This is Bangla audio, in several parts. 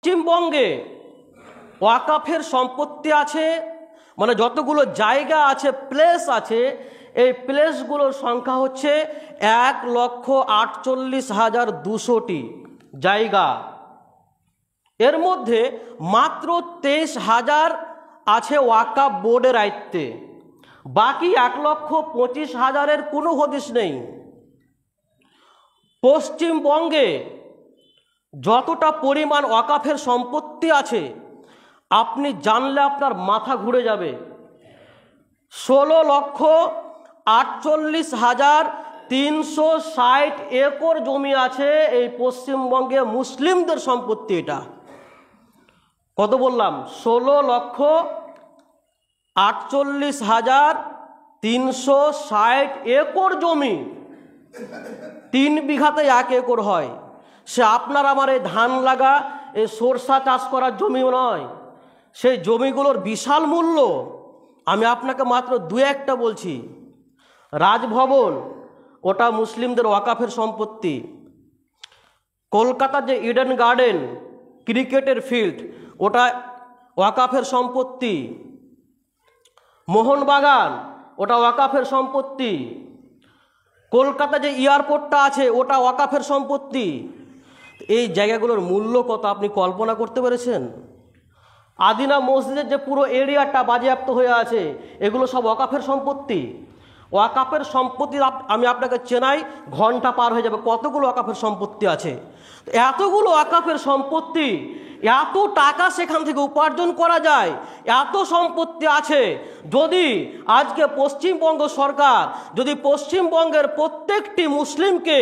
পশ্চিমবঙ্গে ওয়াকাফের সম্পত্তি আছে, মানে যতগুলো জায়গা আছে, প্লেস আছে, এই প্লেসগুলোর সংখ্যা হচ্ছে 1,48,200টি জায়গা। এর মধ্যে মাত্র 23,000 আছে ওয়াকাফ বোর্ডের আয়ত্তে, বাকি 1,25,000-এর কোনো হদিস নেই। পশ্চিমবঙ্গে যতটা পরিমাণ ওয়াকাফের সম্পত্তি আছে আপনি জানলে আপনার মাথা ঘুরে যাবে। 16,48,360 একর জমি আছে এই পশ্চিমবঙ্গে মুসলিমদের সম্পত্তি। এটা কত বললাম? 16,48,360 একর জমি। 3 বিঘাতে 1 একর হয়। সে আপনার আমার এই ধান লাগা, এই সরষা চাষ করার জমিও নয়, সেই জমিগুলোর বিশাল মূল্য। আমি আপনাকে মাত্র 2-1টা বলছি। রাজভবন, ওটা মুসলিমদের ওয়াকাফের সম্পত্তি। কলকাতার যে ইডেন গার্ডেন ক্রিকেটের ফিল্ড, ওটা ওয়াকাফের সম্পত্তি। মোহনবাগান, ওটা ওয়াকাফের সম্পত্তি। কলকাতা যে এয়ারপোর্টটা আছে, ওটা ওয়াকাফের সম্পত্তি। এই জায়গাগুলোর মূল্য কত আপনি কল্পনা করতে পেরেছেন? আদিনা মসজিদের যে পুরো এরিয়াটা বাজেয়াপ্ত হয়ে আছে, এগুলো সব ওয়াকাফের সম্পত্তি। ওয়াকাফের সম্পত্তি আমি আপনাকে চেনাই, ঘন্টা পার হয়ে যাবে কতগুলো ওয়াকাফের সম্পত্তি আছে। এতগুলো ওয়াকাফের সম্পত্তি, এত টাকা সেখান থেকে উপার্জন করা যায়, এত সম্পত্তি আছে। যদি আজকে পশ্চিমবঙ্গ সরকার যদি পশ্চিমবঙ্গের প্রত্যেকটি মুসলিমকে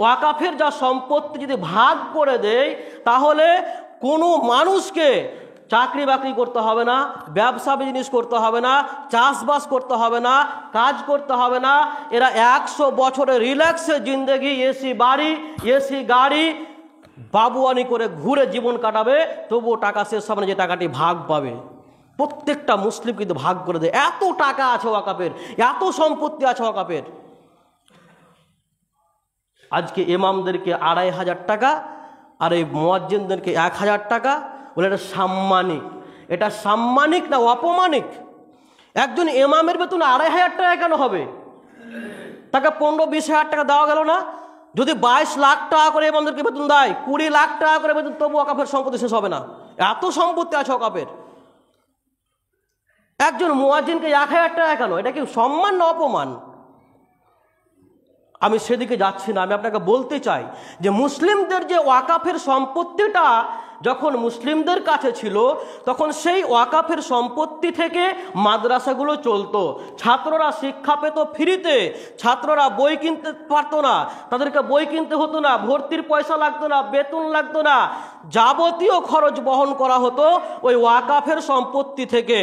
ওয়াকাফের যা সম্পত্তি যদি ভাগ করে দেয়, তাহলে কোনো মানুষকে চাকরি বাকরি করতে হবে না, ব্যবসা বিজনেস করতে হবে না, চাষবাস করতে হবে না, কাজ করতে হবে না। এরা 100 বছরের রিল্যাক্সে জিন্দেগি, এসি বাড়ি, এসি গাড়ি, বাবুয়ানি করে ঘুরে জীবন কাটাবে, তবুও টাকা শেষ হবে না, যে টাকাটি ভাগ পাবে। প্রত্যেকটা মুসলিম কিন্তু ভাগ করে দেয়। এত টাকা আছে ওয়াকাফের, এত সম্পত্তি আছে ওয়াকাফের। আজকে ইমামদেরকে 2,500 টাকা আর এই মুয়াজ্জিনদেরকে 1,000 টাকা বলে এটা সাম্মানিক। এটা সাম্মানিক না অপমানিক? একজন ইমামের বেতন 2,500 টাকা কেন হবে? তাকে 15-20 হাজার টাকা দেওয়া গেল না? যদি 22 লাখ টাকা করে ইমামদেরকে বেতন দেয়, 20 লাখ টাকা করে বেতন, তবু ওয়াকাফের সম্পত্তি শেষ হবে না। এত সম্পত্তি আছে ওয়াকাফের। একজন মুয়াজ্জিনকে 1,000 টাকা কেন? এটা কি সম্মান না অপমান? আমি সেদিকে যাচ্ছি না। আমি আপনাকে বলতে চাই যে মুসলিমদের যে ওয়াকাফের সম্পত্তিটা যখন মুসলিমদের কাছে ছিল, তখন সেই ওয়াকাফের সম্পত্তি থেকে মাদ্রাসাগুলো চলতো। ছাত্ররা শিক্ষা পেত ফ্রিতে। ছাত্ররা বই কিনতে পারতো না, তাদেরকে বই কিনতে হতো না, ভর্তির পয়সা লাগতো না, বেতন লাগতো না, যাবতীয় খরচ বহন করা হতো ওই ওয়াকাফের সম্পত্তি থেকে।